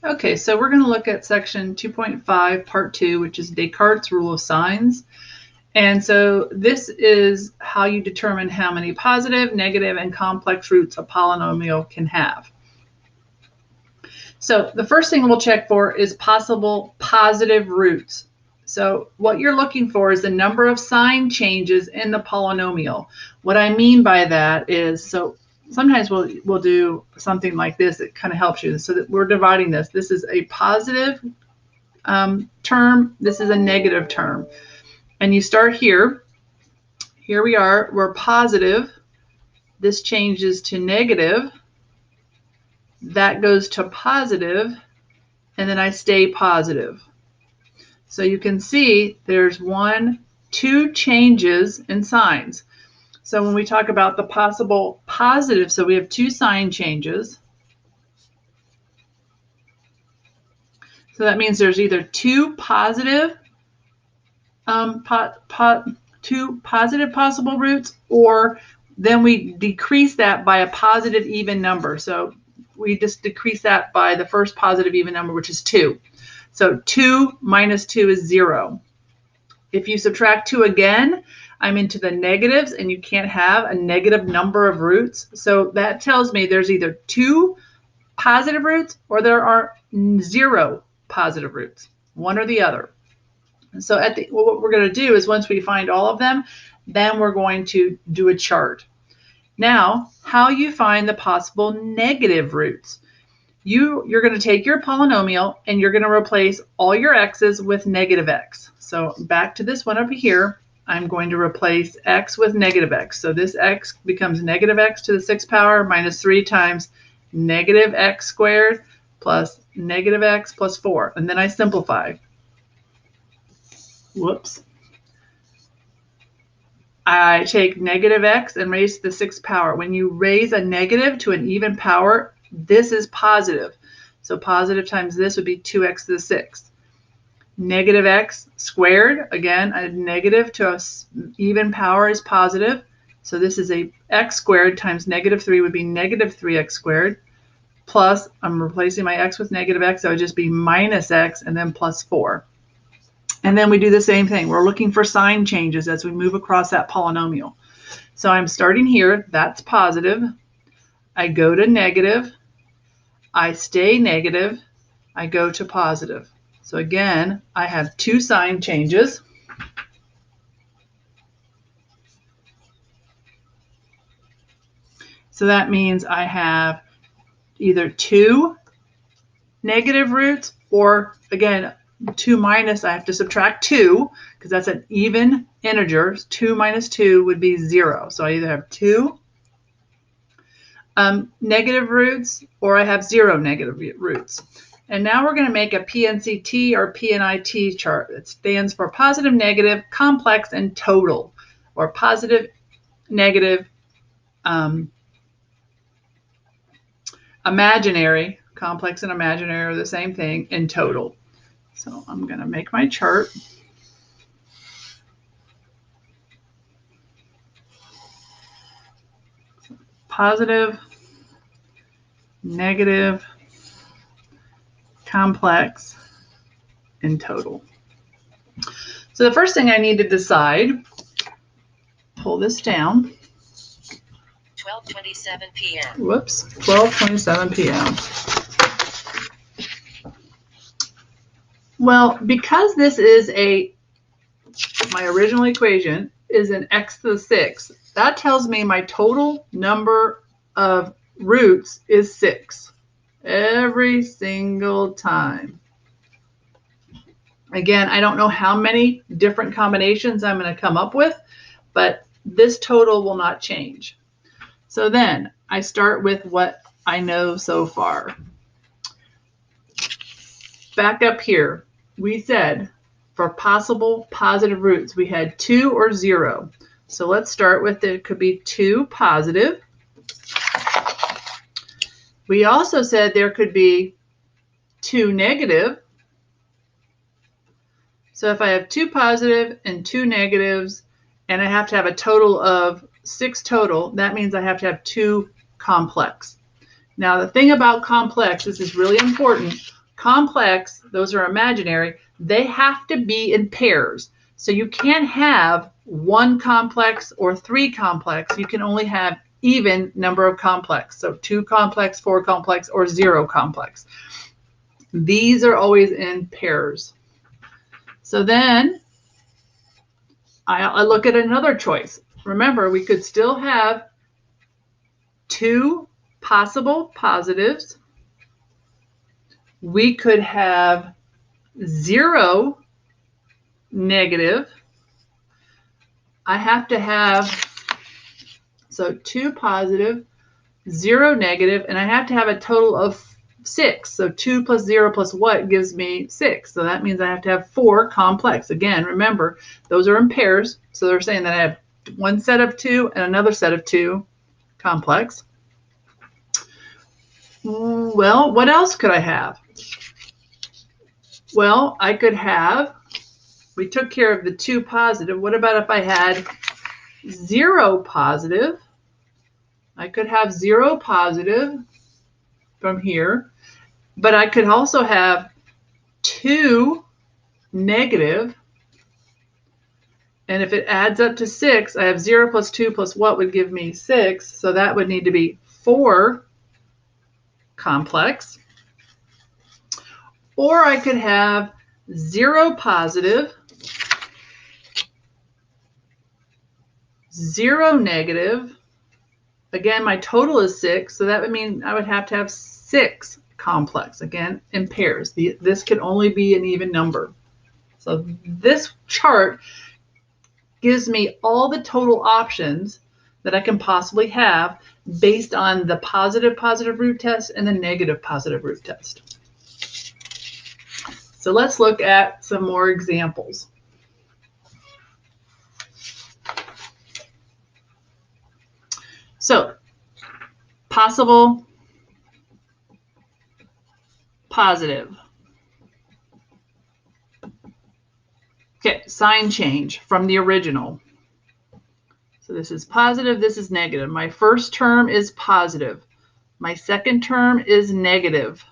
Okay, so we're going to look at section 2.5, part 2, which is Descartes' rule of signs. And so this is how you determine how many positive, negative, and complex roots a polynomial can have. So the first thing we'll check for is possible positive roots. So what you're looking for is the number of sign changes in the polynomial. What I mean by that is, so sometimes we'll do something like this. It kind of helps you. So that we're dividing this. This is a positive term. This is a negative term. And you start here. Here we are. We're positive. This changes to negative. That goes to positive. And then I stay positive. So you can see there's 2 changes in signs. So when we talk about the possible positive, so we have 2 sign changes. So that means there's either 2 positive, 2 positive possible roots, or then we decrease that by a positive even number. So we just decrease that by the first positive even number, which is 2. So 2 minus 2 is 0. If you subtract 2 again, I'm into the negatives, and you can't have a negative number of roots. So that tells me there's either 2 positive roots or there are 0 positive roots, one or the other. So what we're going to do is once we find all of them, then we're going to do a chart. Now, how you find the possible negative roots. You're going to take your polynomial and you're going to replace all your x's with negative x. So back to this one over here, I'm going to replace x with negative x. So this x becomes negative x to the 6th power minus 3 times negative x squared plus negative x plus 4. And then I simplify. Whoops. I take negative x and raise to the 6th power. When you raise a negative to an even power, this is positive. So positive times this would be 2x to the 6th. Negative x squared, again, a negative to an even power is positive. So this is a x squared times negative 3 would be negative 3x squared. Plus, I'm replacing my x with negative x, so it would just be minus x and then plus 4. And then we do the same thing. We're looking for sign changes as we move across that polynomial. So I'm starting here. That's positive. I go to negative. I stay negative. I go to positive. So again, I have 2 sign changes. So that means I have either 2 negative roots or, again, 2 minus, I have to subtract 2 because that's an even integer. 2 minus 2 would be 0. So I either have 2 negative roots or I have 0 negative roots. And now we're going to make a PNCT or PNIT chart. It stands for positive, negative, complex, and total, or positive, negative, imaginary. Complex and imaginary are the same thing, and total. So I'm going to make my chart. Positive, negative, complex, and total. So the first thing I need to decide, pull this down. 12:27 p.m. Whoops, 12:27 p.m. Well, because this is my original equation is an x to the 6th, that tells me my total number of roots is 6 every single time. Again, I don't know how many different combinations I'm going to come up with, but this total will not change. So then I start with what I know so far. Back up here, we said for possible positive roots, we had 2 or 0. So let's start with it could be 2 positive. We also said there could be 2 negative. So if I have 2 positive and 2 negatives, and I have to have a total of 6 total, that means I have to have 2 complex. Now the thing about complex, this is really important, complex, those are imaginary, they have to be in pairs. So you can't have one complex or three complex. You can only have even number of complex. So 2 complex, 4 complex, or 0 complex. These are always in pairs. So then I look at another choice. Remember, we could still have 2 possible positives. We could have 0 negative. I have to have, so 2 positive, 0 negative, and I have to have a total of 6. So 2 plus 0 plus what gives me 6. So that means I have to have 4 complex. Again, remember, those are in pairs. So they're saying that I have one set of 2 and another set of 2 complex. Well, what else could I have? Well, I could have, we took care of the 2 positive. What about if I had 0 positive? I could have 0 positive from here, but I could also have 2 negative. And if it adds up to 6, I have 0 plus 2 plus what would give me 6. So that would need to be 4 complex. Or I could have 0 positive, 0 negative. Again, my total is 6, so that would mean I would have to have 6 complex, again, in pairs. This can only be an even number. So this chart gives me all the total options that I can possibly have based on the positive root test and the negative positive root test. So let's look at some more examples. So, possible positive. Okay, sign change from the original. So this is positive, this is negative. My first term is positive. My second term is negative.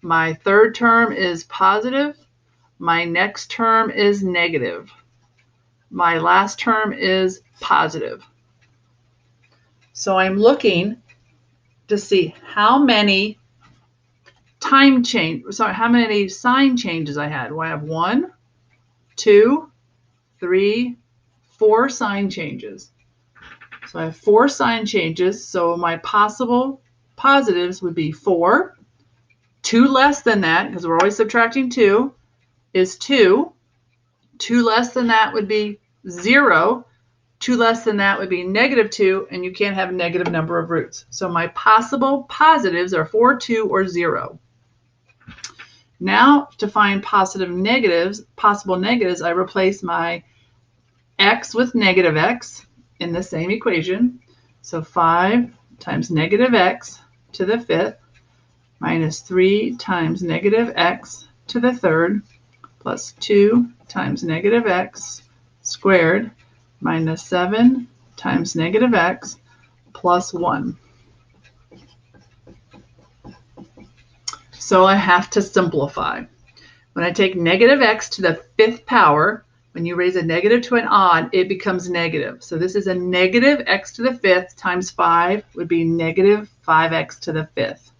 My third term is positive. My next term is negative. My last term is positive. So I'm looking to see how many how many sign changes I had. Well, I have 1, 2, 3, 4 sign changes. So I have 4 sign changes. So my possible positives would be 4. 2 less than that, because we're always subtracting 2, is 2. 2 less than that would be 0. 2 less than that would be negative 2, and you can't have a negative number of roots. So my possible positives are 4, 2, or 0. Now to find possible negatives, I replace my x with negative x in the same equation. So 5 times negative x to the 5th minus 3 times negative x to the 3rd plus 2 times negative x squared minus 7 times negative x plus 1. So I have to simplify. When I take negative x to the 5th power, when you raise a negative to an odd, it becomes negative. So this is a negative x to the 5th times 5 would be negative 5x to the 5th.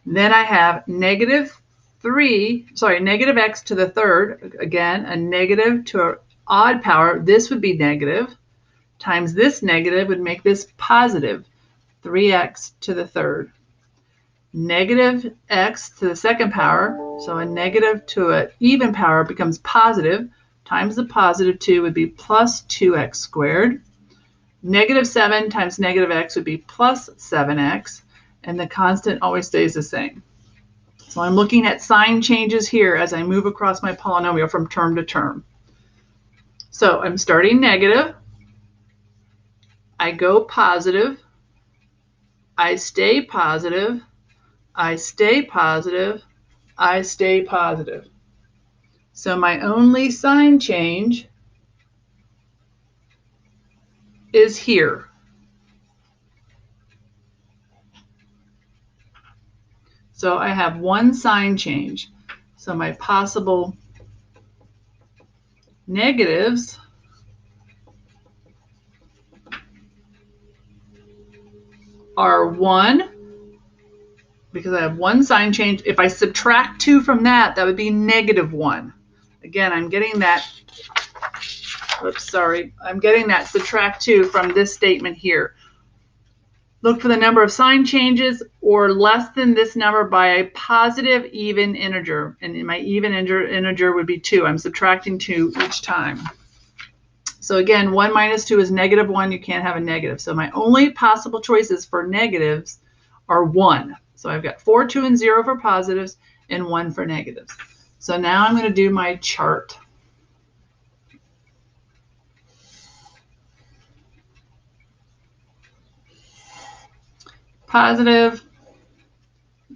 Then I have negative x to the 3rd, again, a negative to an odd power. This would be negative, times this negative would make this positive, 3x to the 3rd. Negative x to the 2nd power, so a negative to an even power becomes positive, times the positive 2 would be plus 2x squared. Negative 7 times negative x would be plus 7x, and the constant always stays the same. So I'm looking at sign changes here as I move across my polynomial from term to term. So I'm starting negative, I go positive, I stay positive, I stay positive, I stay positive. So my only sign change is here. So I have one sign change. So my possible negatives are 1, because I have one sign change. If I subtract 2 from that, that would be -1. Again, I'm getting that, oops, sorry, I'm getting that subtract 2 from this statement here. Look for the number of sign changes or less than this number by a positive even integer. And my even integer would be 2. I'm subtracting 2 each time. So again, 1 minus 2 is -1. You can't have a negative. So my only possible choices for negatives are 1. So I've got 4, 2, and 0 for positives and 1 for negatives. So now I'm going to do my chart. Positive,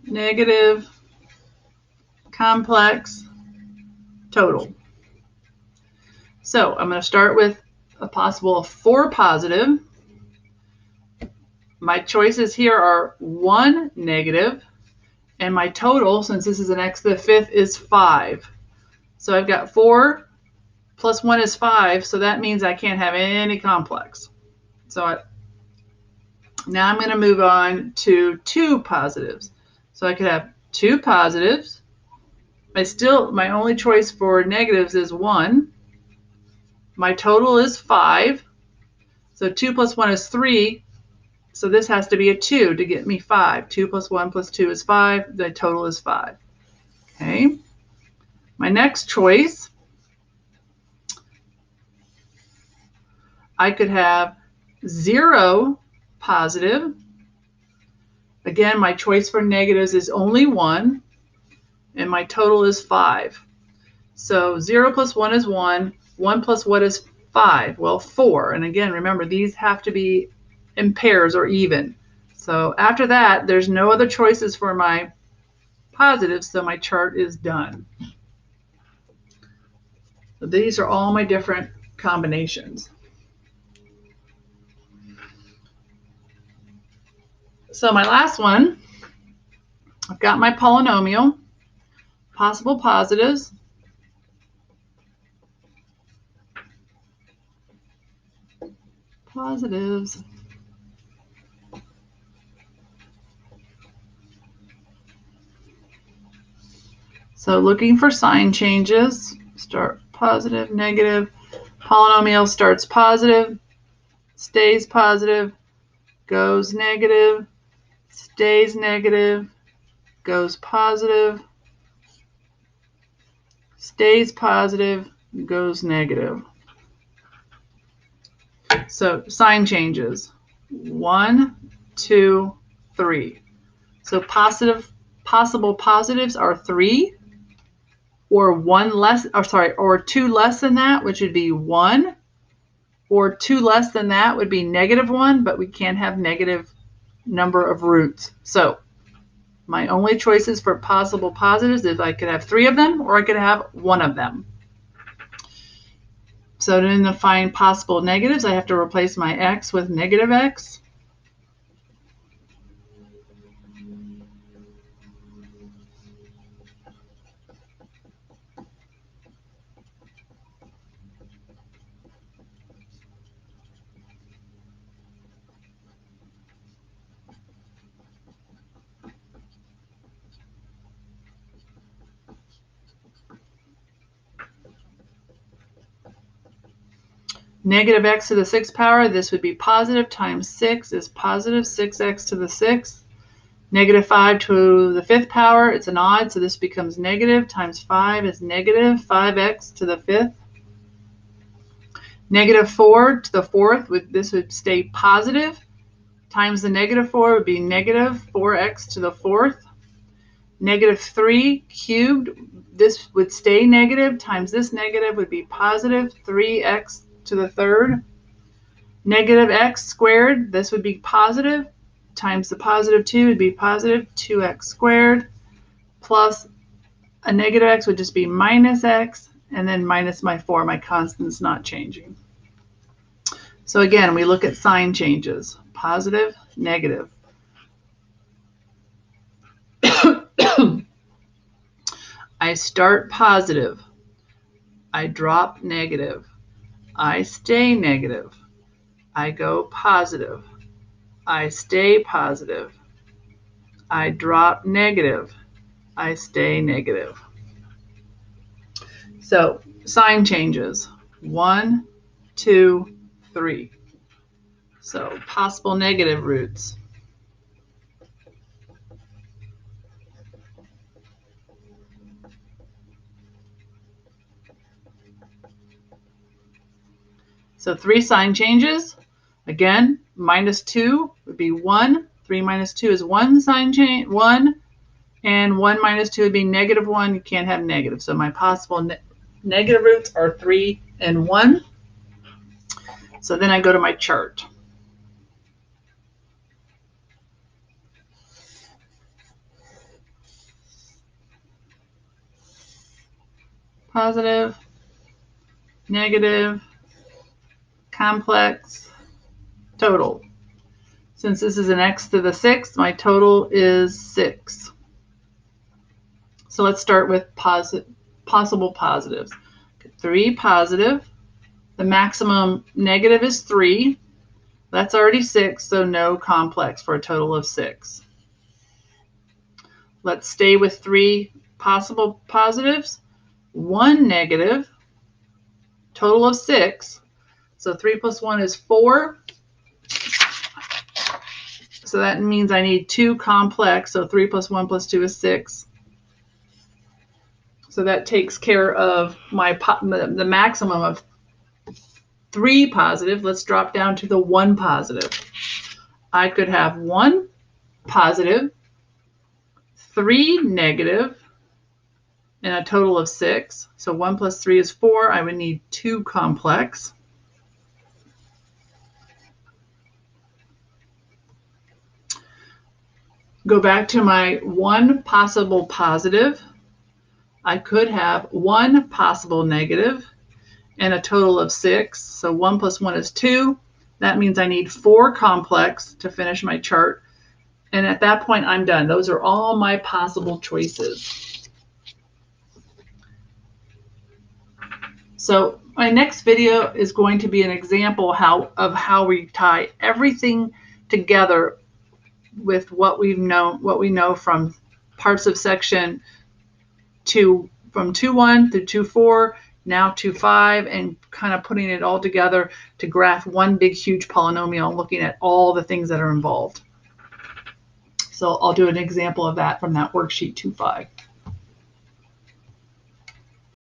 negative, complex, total. So I'm going to start with a possible 4 positive. My choices here are 1 negative, and my total, since this is an x to the 5th, is 5. So I've got 4 plus 1 is 5, so that means I can't have any complex. So now I'm going to move on to 2 positives. So I could have 2 positives. My only choice for negatives is 1. My total is 5. So 2 plus 1 is 3. So this has to be a 2 to get me 5. 2 plus 1 plus 2 is 5. The total is 5. Okay. My next choice, I could have 0 positive. Again, my choice for negatives is only 1, and my total is 5. So 0 plus 1 is 1. 1 plus what is 5? Well, 4. And again, remember, these have to be in pairs or even. So after that, there's no other choices for my positives, so my chart is done. So these are all my different combinations. So my last one, I've got my polynomial, possible positives, So looking for sign changes, start positive, negative. Polynomial starts positive, stays positive, goes negative, stays negative, goes positive, stays positive, goes negative. So sign changes, 1, 2, 3. So possible positives are 3, or 2 less than that, which would be 1, or 2 less than that would be -1, but we can't have negative number of roots. So my only choices for possible positives is I could have 3 of them, or I could have 1 of them. So then to find possible negatives, I have to replace my x with negative x. Negative x to the 6th power, this would be positive times 6 is positive 6x to the 6th. Negative 5 to the 5th power, it's an odd, so this becomes negative times 5 is negative 5x to the 5th. Negative 4 to the 4th, this would stay positive, times the negative 4 would be negative 4x to the 4th. Negative 3 cubed, this would stay negative, times this negative would be positive 3x to the 3rd. Negative x squared, this would be positive, times the positive 2 would be positive 2x squared, plus a negative x would just be minus x, and then minus my 4, my constant's not changing. So again, we look at sign changes, positive, negative. I start positive. I drop negative. I stay negative. I go positive. I stay positive. I drop negative. I stay negative. So sign changes. 1, 2, 3. So possible negative roots. So 3 sign changes. Again, -2 would be 1. 3 minus 2 is 1 sign change, 1. And 1 minus 2 would be -1. You can't have negative. So my possible negative roots are 3 and 1. So then I go to my chart. Positive, negative, complex, total. Since this is an x to the 6th, my total is 6. So let's start with possible positives. 3 positive. The maximum negative is 3. That's already 6, so no complex for a total of 6. Let's stay with 3 possible positives. 1 negative, total of 6. So 3 plus 1 is 4. So that means I need 2 complex. So 3 plus 1 plus 2 is 6. So that takes care of the maximum of 3 positive. Let's drop down to the 1 positive. I could have 1 positive, 3 negative, and a total of 6. So 1 plus 3 is 4. I would need 2 complex. Go back to my 1 possible positive. I could have 1 possible negative and a total of 6. So 1 plus 1 is 2. That means I need 4 complex to finish my chart. And at that point, I'm done. Those are all my possible choices. So my next video is going to be an example of how we tie everything together with what we know from parts of section 2, from 2.1 through 2.4, now 2.5, and kind of putting it all together to graph one big huge polynomial and looking at all the things that are involved. So I'll do an example of that from that worksheet 2.5.